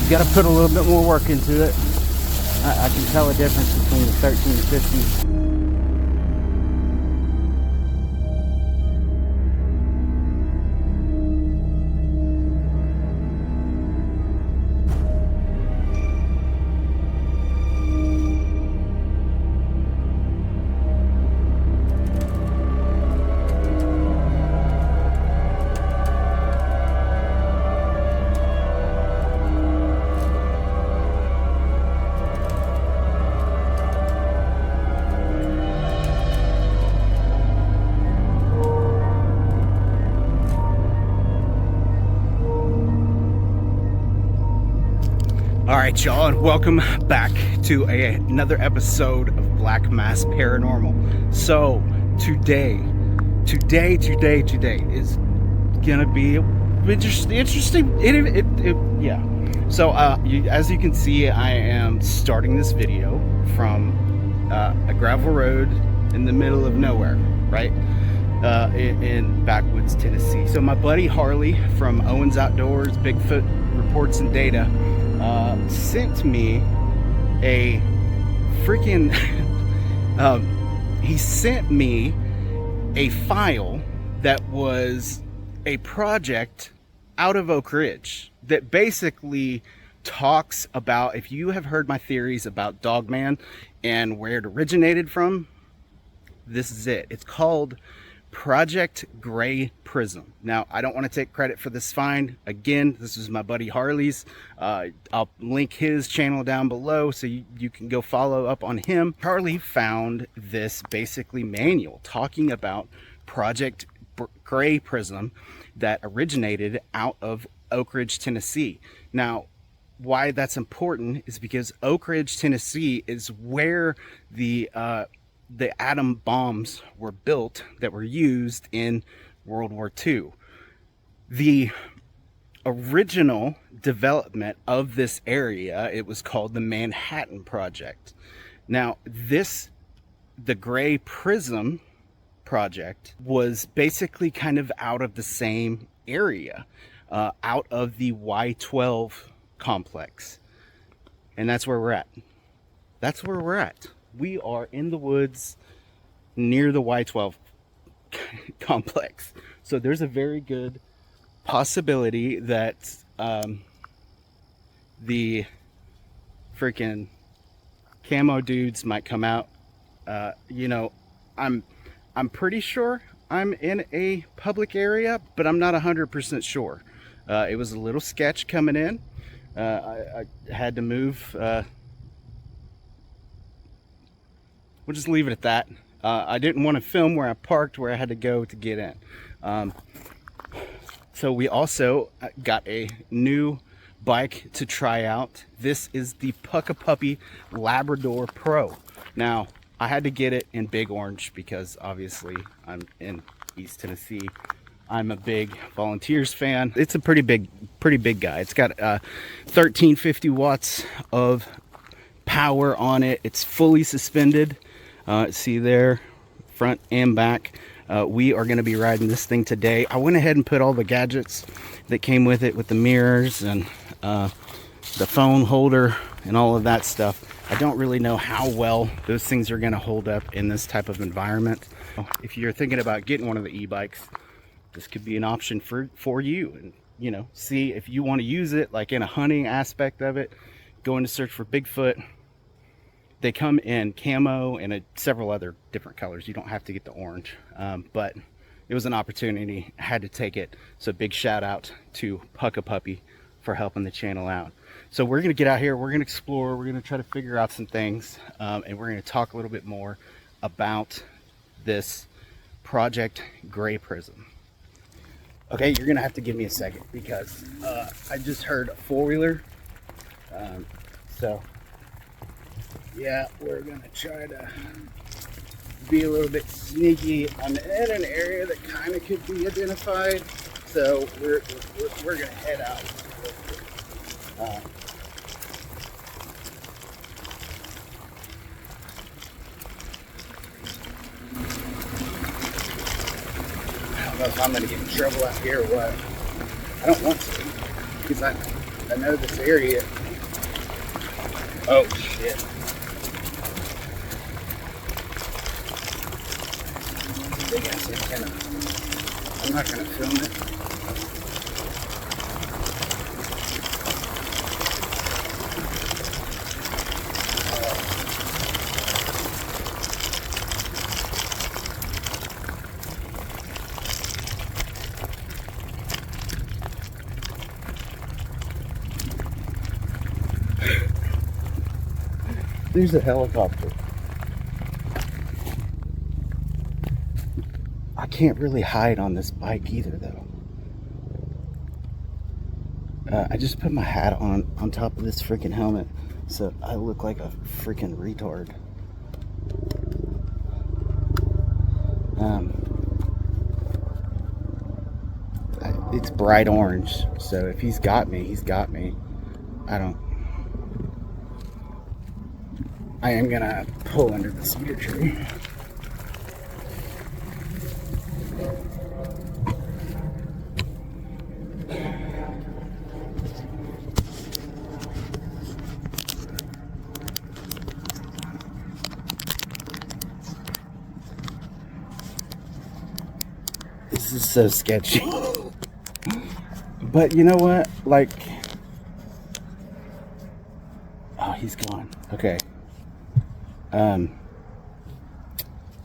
You got to put a little bit more work into it. I can tell a difference between the 1350. Alright y'all, and welcome back to another episode of Black Mass Paranormal. So today is gonna be interesting. Yeah. So as you can see, I am starting this video from a gravel road in the middle of nowhere, right? In backwoods Tennessee. So my buddy Harley from Owens Outdoors, Bigfoot Reports and Data, sent me a freaking he sent me a file that was a project out of Oak Ridge that basically talks about, if you have heard my theories about Dogman and where it originated from, this is it. It's called Project Gray Prism. Now, I don't want to take credit for this find. Again, this is my buddy Harley's. I'll link his channel down below so you can go follow up on him. Harley found this basically manual talking about Project Gray Prism that originated out of Oak Ridge, Tennessee. Now, why that's important is because Oak Ridge, Tennessee is where the atom bombs were built that were used in World War II. The original development of this area, it was called the Manhattan Project. Now, the Gray Prism project was basically kind of out of the same area, out of the Y12 complex. And that's where we're at. That's where we're at. We are in the woods near the Y12 complex. So there's a very good possibility that the freaking camo dudes might come out. You know, I'm pretty sure I'm in a public area, but I'm not 100% sure. It was a little sketch coming in. I had to move. We'll just leave it at that. I didn't want to film where I parked, where I had to go to get in. So we also got a new bike to try out. This is the Puppy Labrador-Pro. Now, I had to get it in Big Orange because obviously I'm in East Tennessee. I'm a big Volunteers fan. It's a pretty big guy. It's got 1350 watts of power on it. It's fully suspended. See there, front and back. We are going to be riding this thing today. I went ahead and put all the gadgets that came with it, with the mirrors and the phone holder and all of that stuff. I don't really know how well those things are going to hold up in this type of environment. If you're thinking about getting one of the e-bikes, this could be an option for you. And, you know, see if you want to use it like in a hunting aspect of it, going to search for Bigfoot. They come in camo and several other different colors. You don't have to get the orange, but it was an opportunity. I had to take it. So big shout out to Puppy for helping the channel out. So we're going to get out here. We're going to explore. We're going to try to figure out some things, and we're going to talk a little bit more about this Project Gray Prism. Okay, you're going to have to give me a second because I just heard a four-wheeler. So yeah, we're gonna try to be a little bit sneaky. I'm in an area that kind of could be identified, so we're gonna head out. I don't know if I'm gonna get in trouble out here or what. I don't want to, because I know this area. Oh shit. Big ass antenna. I'm not gonna film it. There's a helicopter. I can't really hide on this bike either, though. I just put my hat on top of this freaking helmet, so I look like a freaking retard. It's bright orange, so if he's got me, he's got me. I am gonna pull under the cedar tree. This is so sketchy. But you know what? Like, oh, he's gone. Okay.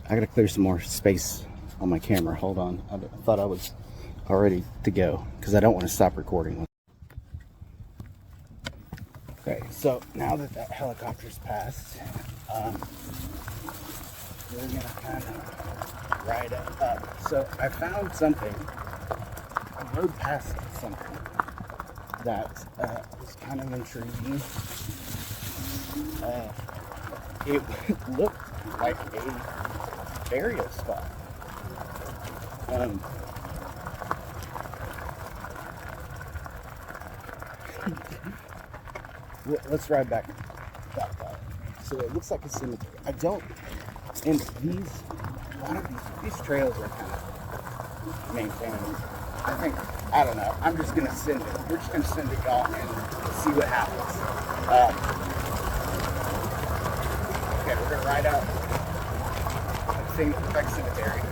I gotta clear some more space on my camera. Hold on. I thought I was all ready to go because I don't want to stop recording. Okay, so now that helicopter's passed, we're gonna kind of ride it up. So I found something. I rode past something that was kind of intriguing. It looked like a burial spot. Let's ride back. So it looks like a cemetery. And a lot of these trails are kind of maintained. I don't know. I'm just gonna send it. We're just gonna send it y'all and see what happens. Okay, we're gonna ride out. Thing like cemetery.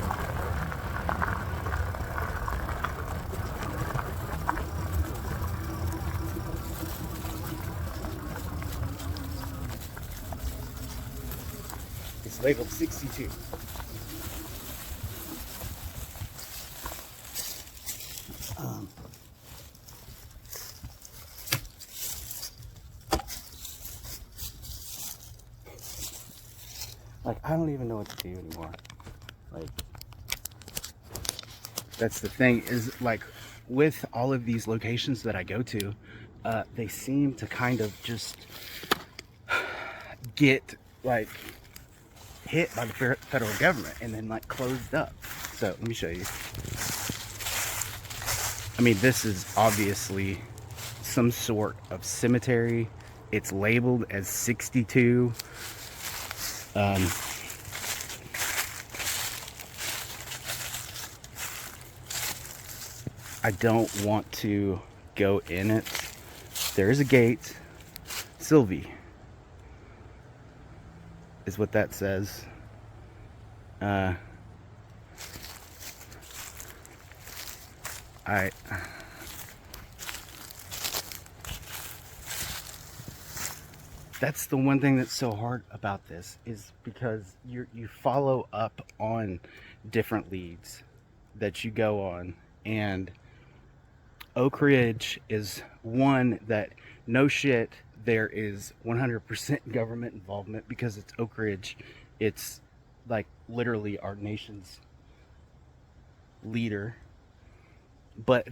It's labeled 62. Like, I don't even know what to do anymore. Like, that's the thing, is like with all of these locations that I go to, they seem to kind of just get like hit by the federal government and then like closed up. So let me show you. I mean, this is obviously some sort of cemetery. It's labeled as 62. I don't want to go in it. There is a gate. Sylvie is what that says. That's the one thing that's so hard about this, is because you follow up on different leads that you go on, and Oak Ridge is one that, no shit, there is 100% government involvement, because it's Oak Ridge. It's like literally our nation's leader. But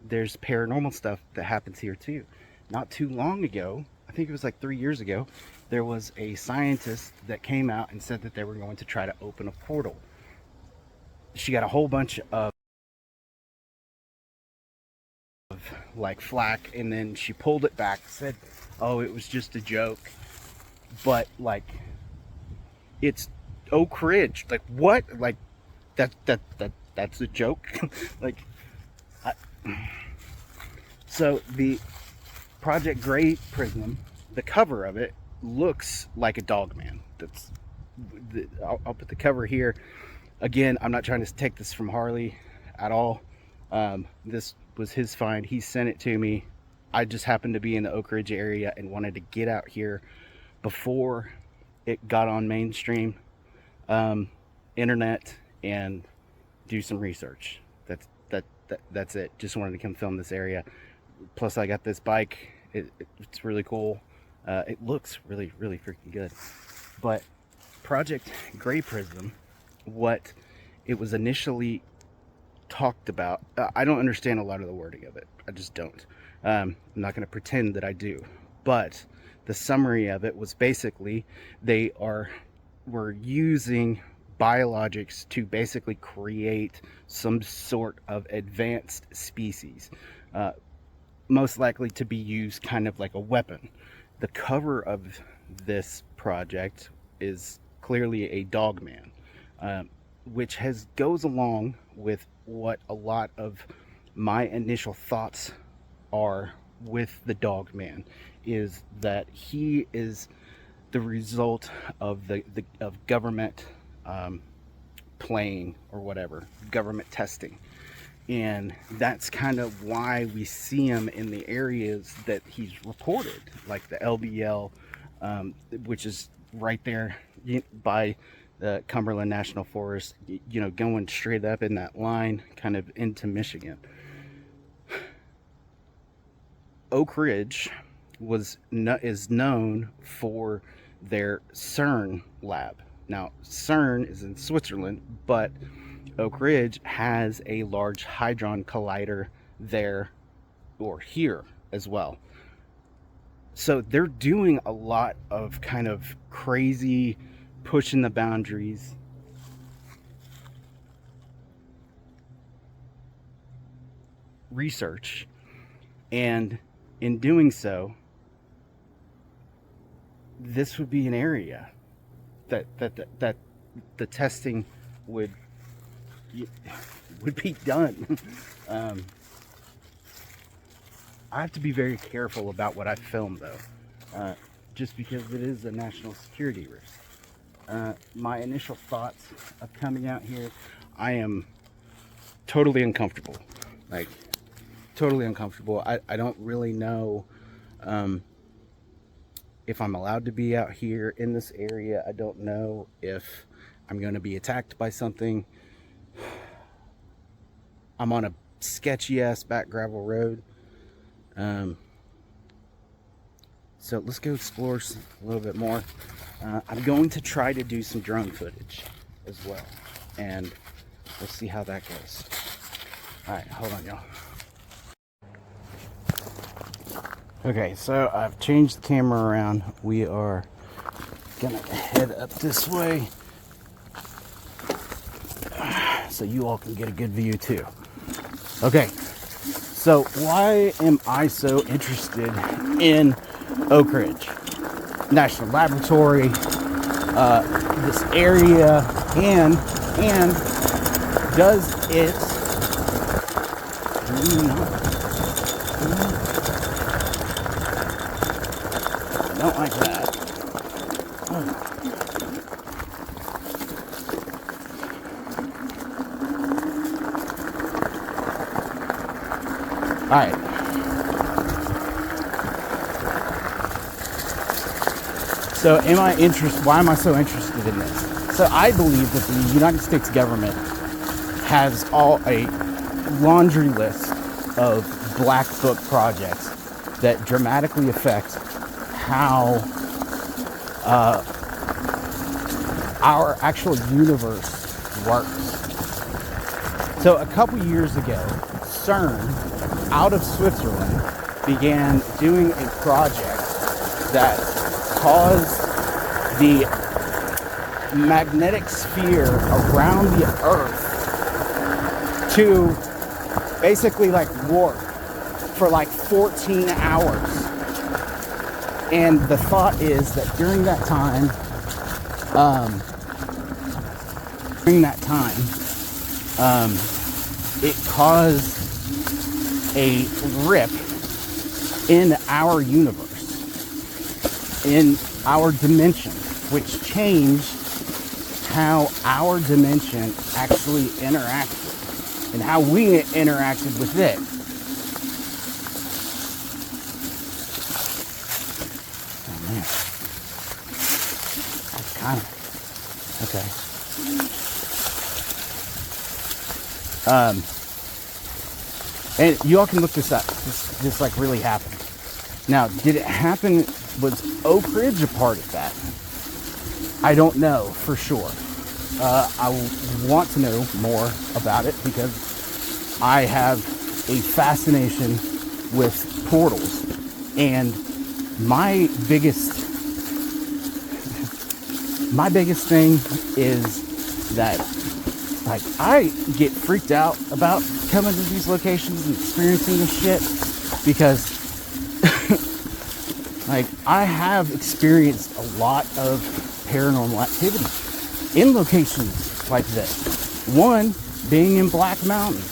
there's paranormal stuff that happens here too. Not too long ago, I think it was like 3 years ago, there was a scientist that came out and said that they were going to try to open a portal. She got a whole bunch of like flack, and then she pulled it back, said, oh, it was just a joke. But like, it's Oak Ridge. Like, what? Like, that's a joke? Like, so Project Gray Prism, the cover of it looks like a Dogman. I'll put the cover here. Again, I'm not trying to take this from Harley at all. This was his find. He sent it to me. I just happened to be in the Oak Ridge area and wanted to get out here before it got on mainstream internet and do some research. That's it. Just wanted to come film this area. Plus, I got this bike. It's really cool. It looks really freaking good. But Project Gray Prism, what it was initially talked about, I don't understand a lot of the wording of it. I just don't. I'm not going to pretend that I do. But the summary of it was basically were using biologics to basically create some sort of advanced species, most likely to be used kind of like a weapon. The cover of this project is clearly a Dogman, which goes along with what a lot of my initial thoughts are with the Dogman, is that he is the result of of government playing or whatever, government testing. And that's kind of why we see him in the areas that he's reported, like the LBL, which is right there by the Cumberland National Forest, you know, going straight up in that line kind of into Michigan. Oak Ridge is known for their CERN lab. Now, CERN is in Switzerland, but Oak Ridge has a large hadron collider there or here as well. So they're doing a lot of kind of crazy, pushing the boundaries. Research, and in doing so, this would be an area that the testing would be done. I have to be very careful about what I film, though, just because it is a national security risk. My initial thoughts of coming out here, I am totally uncomfortable. Like, totally uncomfortable. I don't really know if I'm allowed to be out here in this area. I don't know if I'm going to be attacked by something. I'm on a sketchy ass back gravel road. So let's go explore a little bit more. I'm going to try to do some drone footage as well, and we'll see how that goes. All right, hold on, y'all. Okay, so I've changed the camera around. We are gonna head up this way so you all can get a good view too. Okay, so why am I so interested in Oak Ridge National Laboratory, this area, and does it don't like that. All right. So why am I so interested in this? So I believe that the United States government has a laundry list of black book projects that dramatically affect how our actual universe works. So a couple years ago, CERN, out of Switzerland, began doing a project that caused the magnetic sphere around the Earth to basically like warp for like 14 hours. And the thought is that during that time, it caused a rip in our universe, in our dimension, which changed how our dimension actually interacted and how we interacted with it. Oh man, that's kind of okay. And you all can look this up. This like really happened. Now, did it happen? Was Oak Ridge a part of that? I don't know for sure. I want to know more about it because I have a fascination with portals. And my biggest thing is that, like, I get freaked out about coming to these locations and experiencing this shit because like, I have experienced a lot of paranormal activity in locations like this. One being in Black Mountain.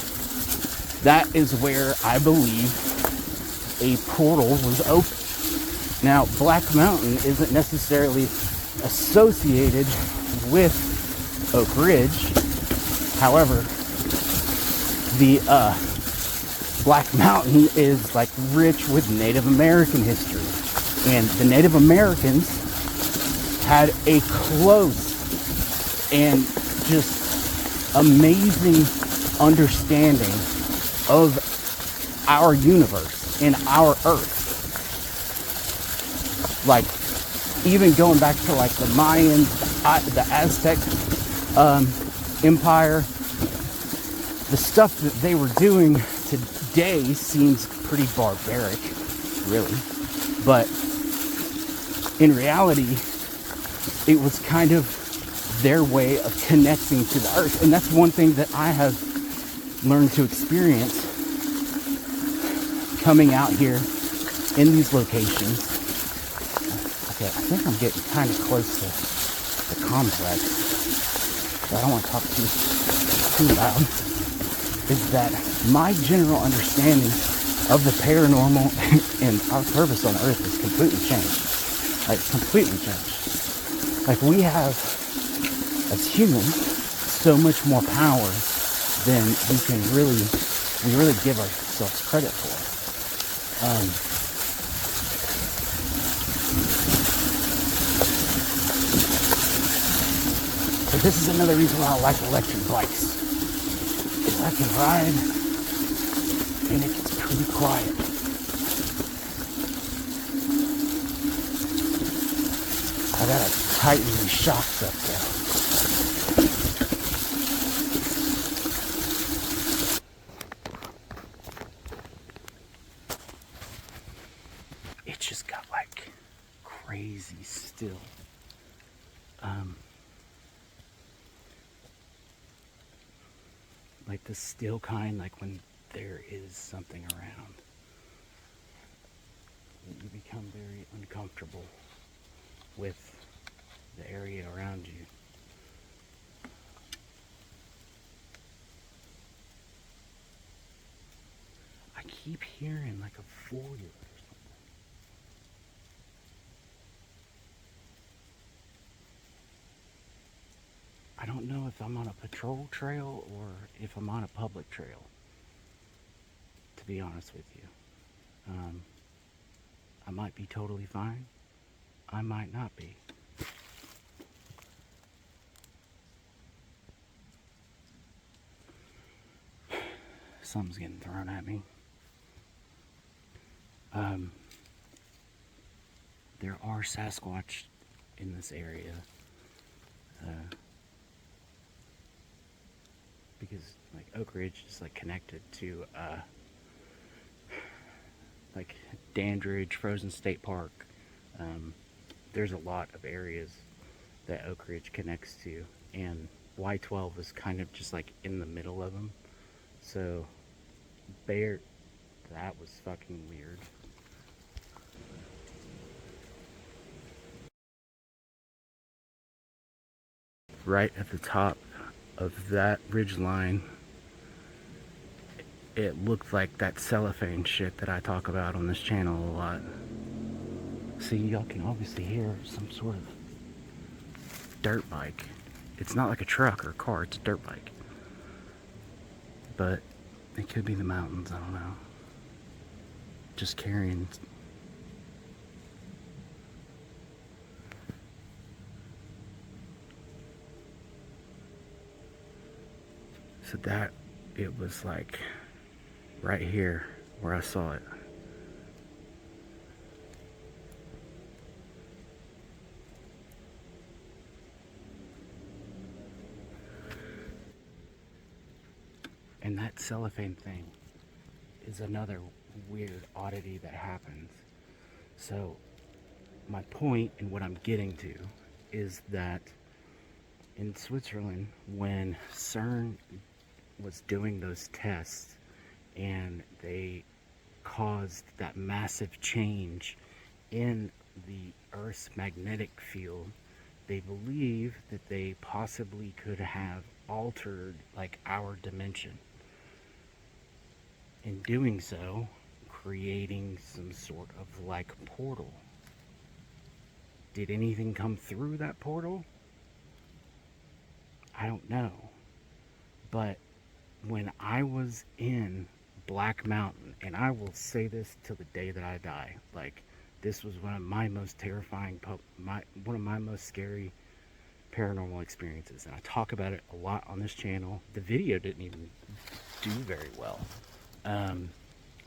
That is where I believe a portal was open. Now, Black Mountain isn't necessarily associated with Oak Ridge. However, the Black Mountain is like rich with Native American history. And the Native Americans had a close and just amazing understanding of our universe and our Earth. Like, even going back to like the Mayans, the Aztec Empire, the stuff that they were doing today seems pretty barbaric, really. But in reality, it was kind of their way of connecting to the Earth. And that's one thing that I have learned to experience coming out here in these locations. Okay, I think I'm getting kind of close to the complex. So I don't want to talk too loud. Is that my general understanding of the paranormal and our purpose on Earth has completely changed. Like, completely changed. Like, we have, as humans, so much more power than we really give ourselves credit for. But this is another reason why I like electric bikes. Because I can ride, and it gets pretty quiet. I gotta tighten these shocks up there. It just got like crazy still. Like the still kind, like when there is something around. You become very uncomfortable with the area around you. I keep hearing like a four-wheeler or something. I don't know if I'm on a patrol trail or if I'm on a public trail, to be honest with you. I might be totally fine. I might not be. Something's getting thrown at me. There are Sasquatch in this area. Because like Oak Ridge is like connected to like Dandridge, Frozen State Park. There's a lot of areas that Oak Ridge connects to, and Y12 is kind of just like in the middle of them. So that was fucking weird. Right at the top of that ridge line it looked like that cellophane shit that I talk about on this channel a lot. See, y'all can obviously hear some sort of dirt bike. It's not like a truck or a car, it's a dirt bike. But it could be the mountains, I don't know. Just carrying. So that, it was like right here where I saw it. And that cellophane thing is another weird oddity that happens. So my point and what I'm getting to is that in Switzerland, when CERN was doing those tests and they caused that massive change in the Earth's magnetic field, they believe that they possibly could have altered like our dimension. In doing so, creating some sort of like portal. Did anything come through that portal? I don't know. But when I was in Black Mountain, and I will say this till the day that I die, like this was one of my most terrifying, one of my most scary paranormal experiences, and I talk about it a lot on this channel. The video didn't even do very well,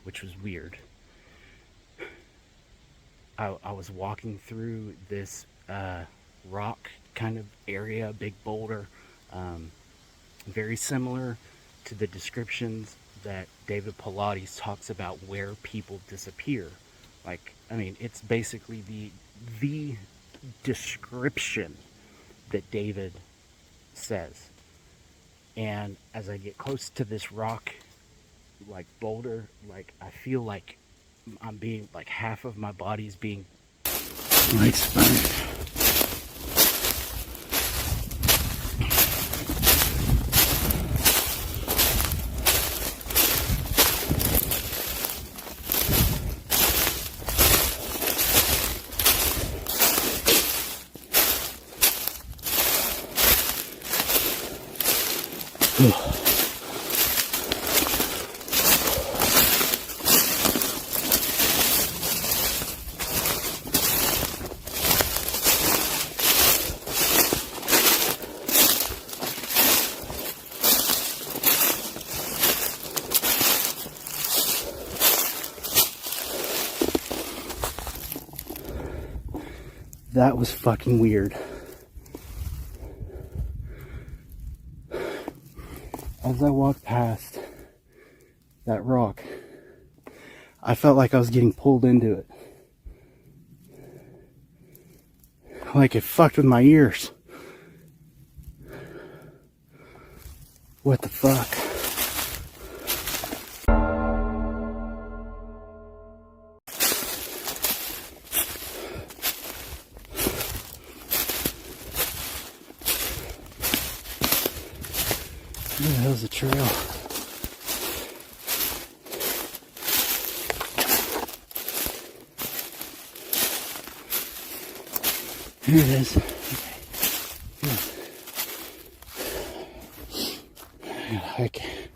which was weird. I was walking through this rock kind of area, big boulder, very similar to the descriptions that David Pilates talks about where people disappear. Like, I mean, it's basically the description that David says. And as I get close to this rock, like boulder, like I feel like I'm being, like half of my body's being like spun. That was fucking weird. As I walked past that rock, I felt like I was getting pulled into it. Like it fucked with my ears. What the fuck? Where the hell's the trail? Here it is. Okay.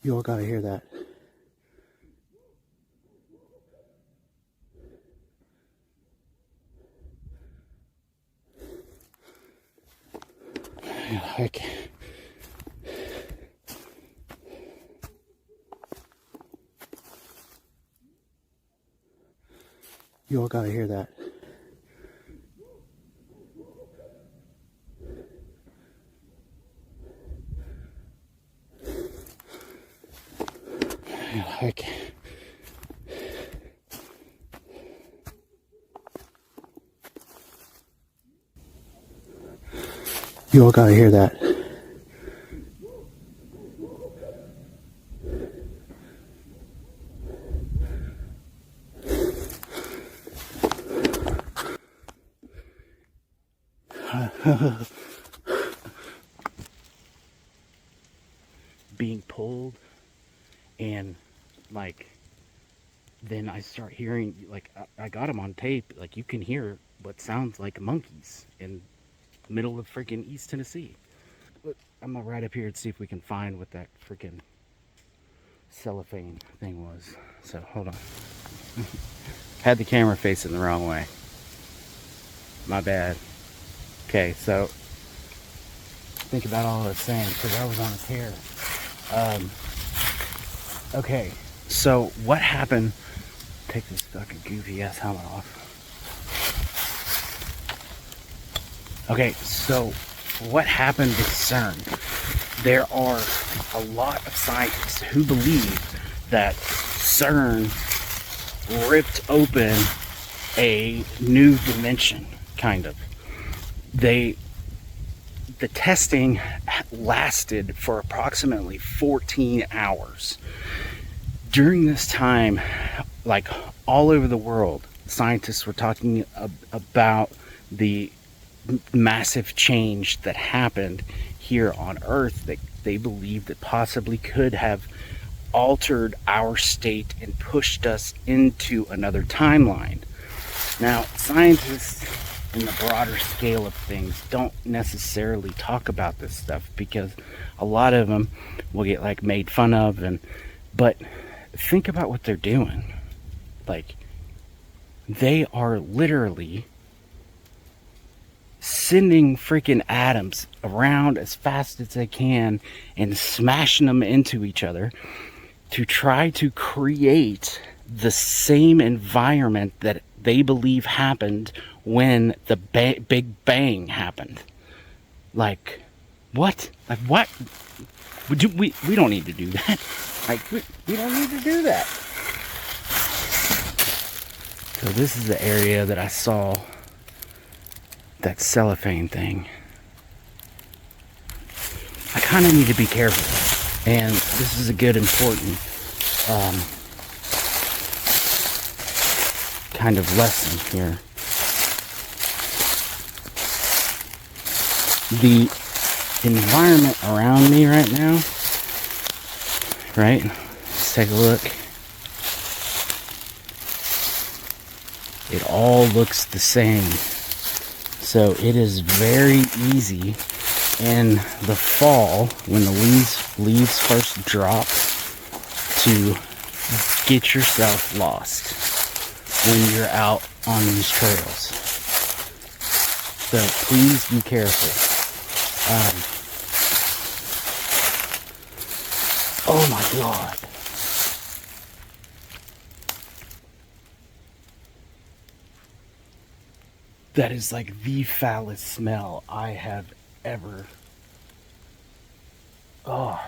You all gotta hear that. Okay. You all gotta hear that. Okay. You all gotta hear that. being pulled, and like then I start hearing, like, I got them on tape, like you can hear what sounds like monkeys in the middle of freaking East Tennessee. But I'm gonna ride up here and see if we can find what that freaking cellophane thing was. So hold on. Had the camera facing the wrong way. My bad. Okay, so think about all I was saying, because I was on a tear. Okay, so what happened? Take this fucking goofy ass helmet off. Okay, so what happened with CERN? There are a lot of scientists who believe that CERN ripped open a new dimension, kind of. The testing lasted for approximately 14 hours. During this time, like all over the world, scientists were talking about the massive change that happened here on Earth that they believed that possibly could have altered our state and pushed us into another timeline. Now, scientists in the broader scale of things don't necessarily talk about this stuff because a lot of them will get like made fun of, but think about what they're doing. Like, they are literally sending freaking atoms around as fast as they can and smashing them into each other to try to create the same environment that they believe happened when the Big Bang happened. Like, what? Like, what? We don't need to do that. Like, we don't need to do that. So this is the area that I saw that cellophane thing. I kind of need to be careful, and this is a good, important kind of lesson here. The environment around me right now, right? Let's take a look. It all looks the same. So it is very easy in the fall, when the leaves first drop, to get yourself lost when you're out on these trails. So please be careful. Oh my God. That is like the foulest smell I have ever. Oh.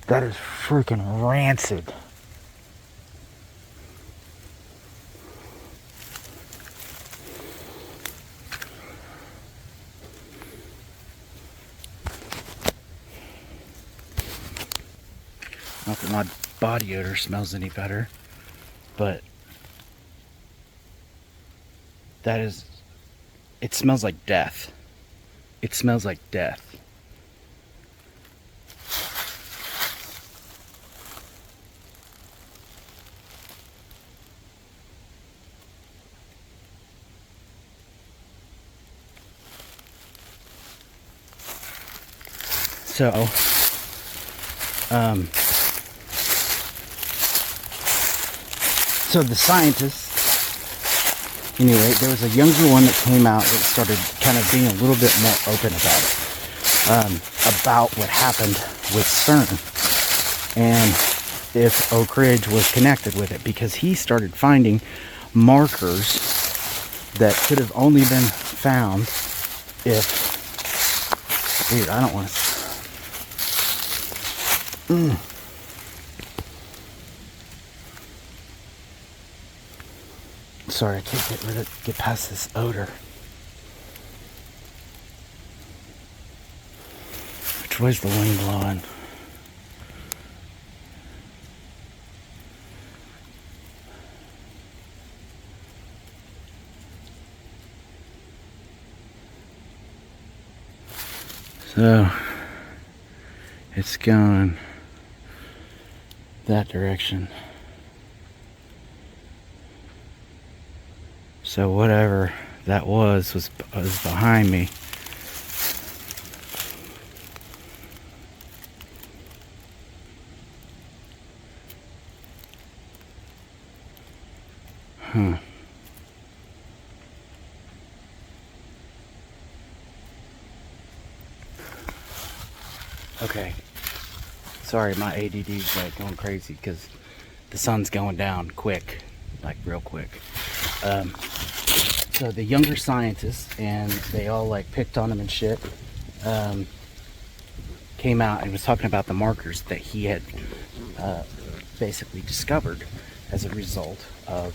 That is freaking rancid. Not that my body odor smells any better, but that is, it smells like death. It smells like death. So the scientists, anyway, there was a younger one that came out that started kind of being a little bit more open about what happened with CERN and if Oak Ridge was connected with it, because he started finding markers that could have only been found if, dude, I don't want to. Sorry, I can't get past this odor. Which way's the wind blowing? So it's going that direction. So whatever that was behind me. Huh. Okay. Sorry, my ADD is like going crazy because the sun's going down quick, like real quick. So the younger scientists, and they all like picked on him and shit, came out and was talking about the markers that he had basically discovered as a result of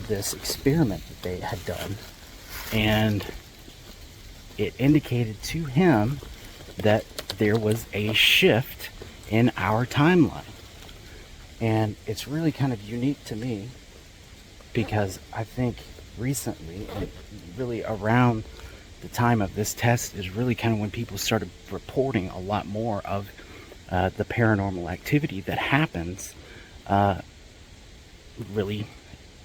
this experiment that they had done. And it indicated to him that there was a shift in our timeline. And it's really kind of unique to me because I think recently, and really around the time of this test, is really kind of when people started reporting a lot more of the paranormal activity that happens really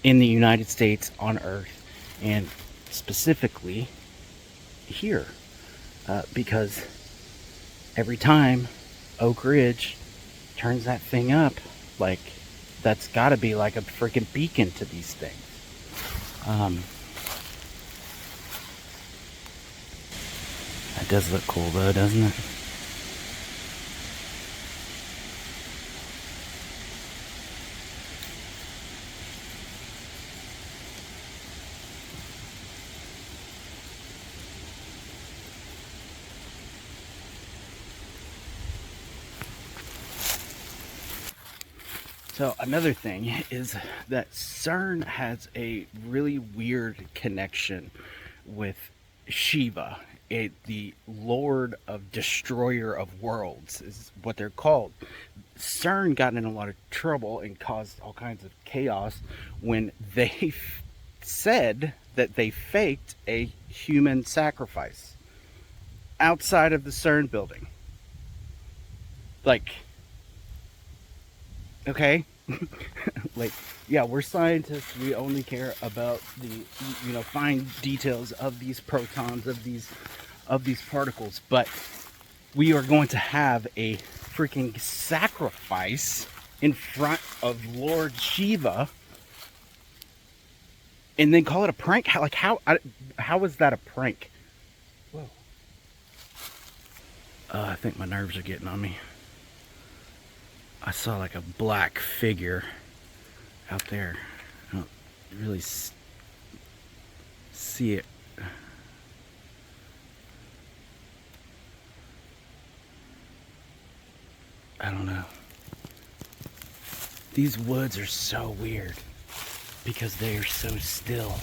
in the United States, on Earth, and specifically here. Because every time Oak Ridge turns that thing up, like, that's got to be like a freaking beacon to these things. That does look cool though, doesn't it? So another thing is that CERN has a really weird connection with Shiva, the Lord of Destroyer of Worlds is what they're called. CERN got in a lot of trouble and caused all kinds of chaos when they said that they faked a human sacrifice outside of the CERN building. Like, okay. Like, yeah, we're scientists, we only care about the, you know, fine details of these protons, of these particles, but we are going to have a freaking sacrifice in front of Lord Shiva and then call it a prank. How is that a prank? Whoa. I think my nerves are getting on me. I saw like a black figure out there. I don't really see it. I don't know. These woods are so weird because they are so still.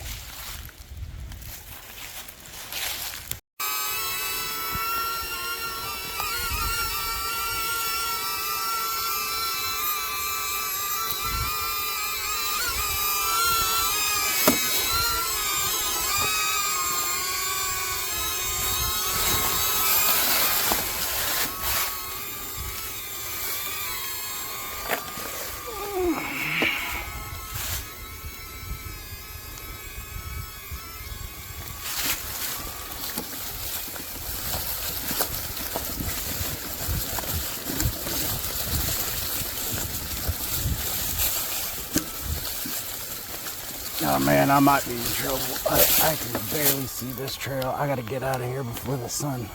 Oh man, I might be in trouble. I can barely see this trail. I gotta get out of here before the sun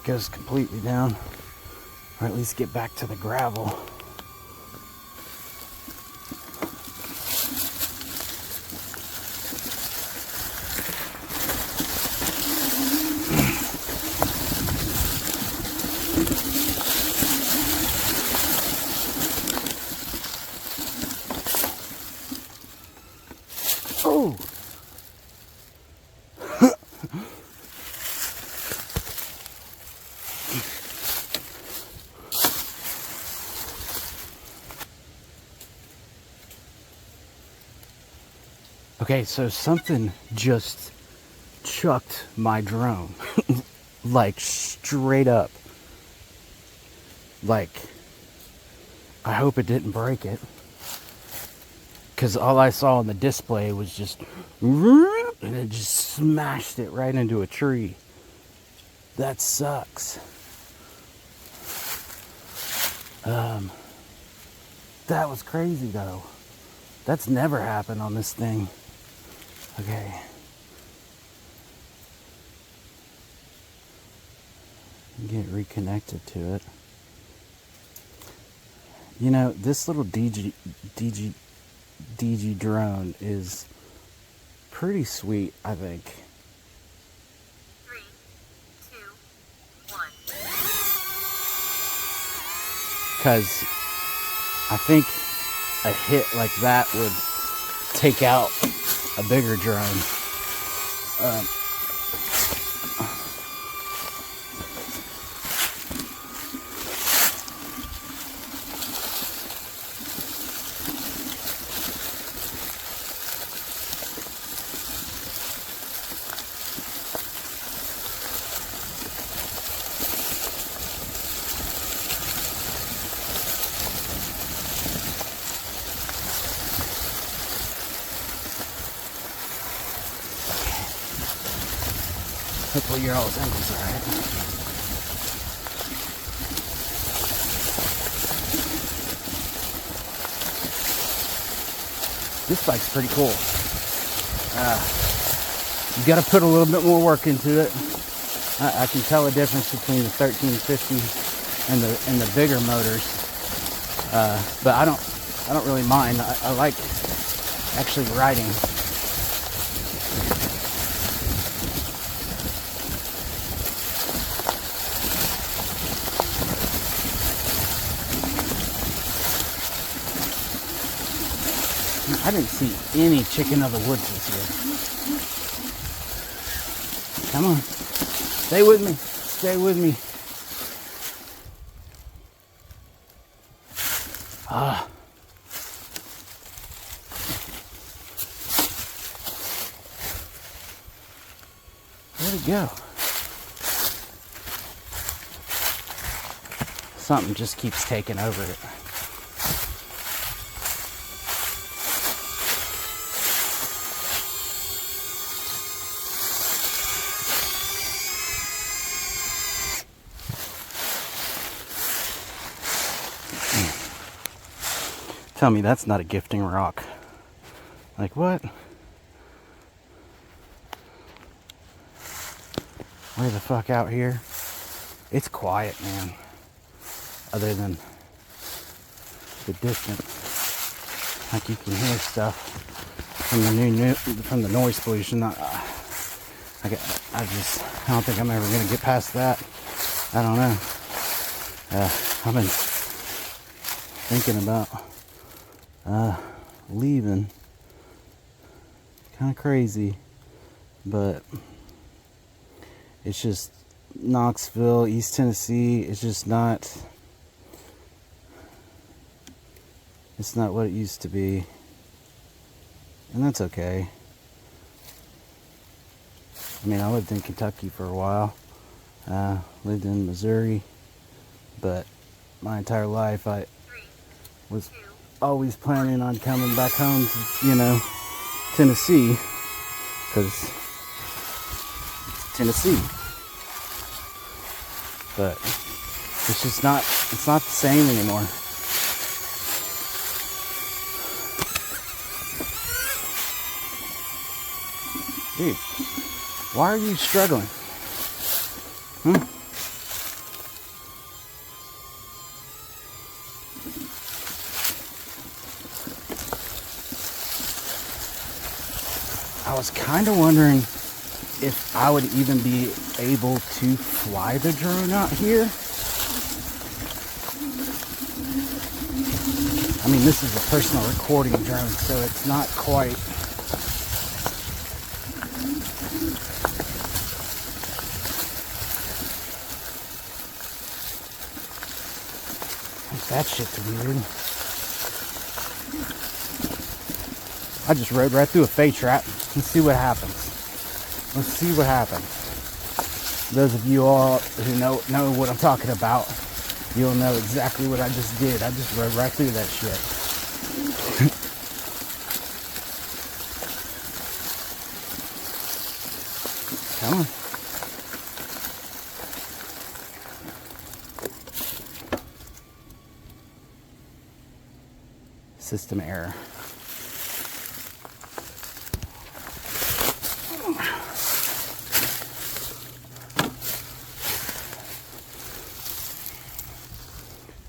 goes completely down. Or at least get back to the gravel. Oh! Okay, so something just chucked my drone. Like straight up. Like, I hope it didn't break it. Because all I saw on the display was just, and it just smashed it right into a tree. That sucks. That was crazy though. That's never happened on this thing. Okay. Get reconnected to it. You know, this little DG drone is pretty sweet, I think. 3, 2, 1. Because I think a hit like that would take out a bigger drone. Hopefully your all's angles are right. This bike's pretty cool. You got to put a little bit more work into it. I can tell a difference between the 1350 and the bigger motors. But I don't really mind. I like actually riding. I didn't see any chicken of the woods this year. Come on. Stay with me. Stay with me. Where'd it go? Something just keeps taking over it. Tell me that's not a gifting rock. Like what? Where the fuck out here? It's quiet, man. Other than the distance. Like you can hear stuff from the noise pollution. I don't think I'm ever gonna get past that. I don't know. I've been thinking about leaving. Kind of crazy, but it's just Knoxville, East Tennessee. It's just not. It's not what it used to be, and that's okay. I mean, I lived in Kentucky for a while. Lived in Missouri, but my entire life I was always planning on coming back home to, Tennessee, because it's Tennessee. But it's just not, it's not the same anymore. Dude, why are you struggling? I was kind of wondering if I would even be able to fly the drone out here. I mean, this is a personal recording drone, so it's not quite. That shit's weird. I just rode right through a fey trap. Let's see what happens. Let's see what happens. Those of you all who know what I'm talking about, you'll know exactly what I just did. I just rode right through that shit. Come on. System error.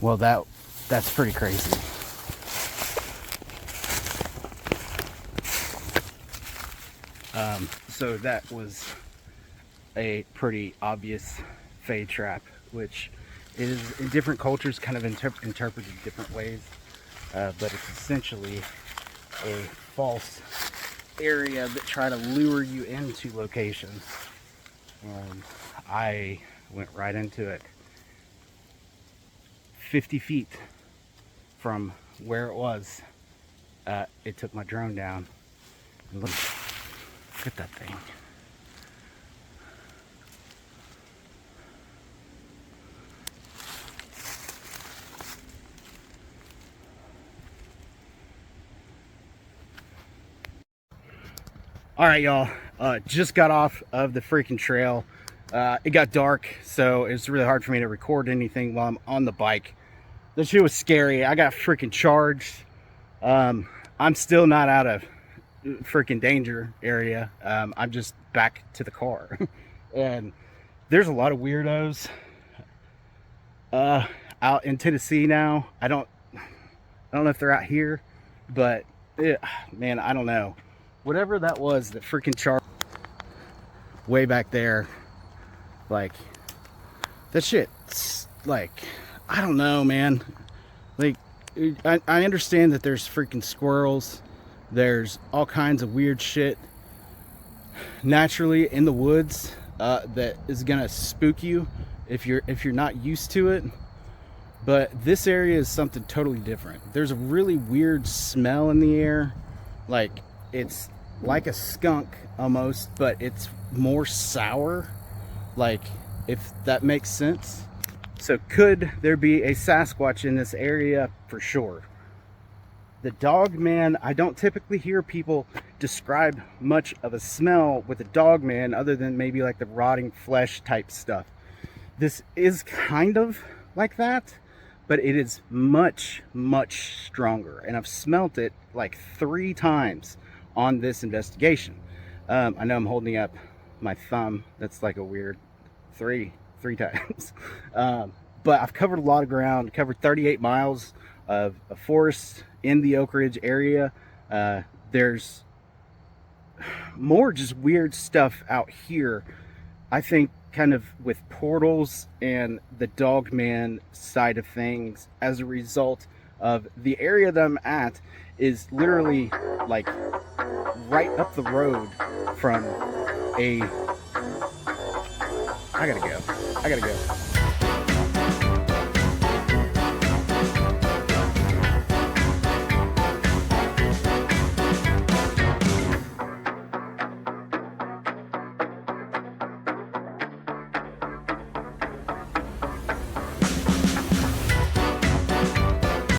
Well, that's pretty crazy. So that was a pretty obvious fade trap, which is in different cultures kind of interpreted different ways, but it's essentially a false area that try to lure you into locations. I went right into it. 50 feet from where it was, it took my drone down. Look at that thing. All right, y'all, just got off of the freaking trail. It got dark, so it's really hard for me to record anything while I'm on the bike. That shit was scary. I got freaking charged. I'm still not out of freaking danger area. I'm just back to the car. And there's a lot of weirdos out in Tennessee now. I don't know if they're out here, but man, I don't know. Whatever that was that freaking charged way back there, like, that shit, like, I don't know, man. Like, I understand that there's freaking squirrels, there's all kinds of weird shit naturally in the woods that is gonna spook you if you're not used to it. But this area is something totally different. There's a really weird smell in the air. Like, it's like a skunk almost, but it's more sour. Like, if that makes sense. So could there be a Sasquatch in this area? For sure. The Dogman, I don't typically hear people describe much of a smell with a Dogman other than maybe like the rotting flesh type stuff. This is kind of like that, but it is much, much stronger. And I've smelt it like 3 times on this investigation. I know I'm holding up my thumb. That's like a weird 3 times. But I've covered a lot of ground, covered 38 miles of forest in the Oak Ridge area. There's more just weird stuff out here. I think kind of with portals and the Dogman side of things as a result of the area that I'm at is literally like right up the road from a... I gotta go.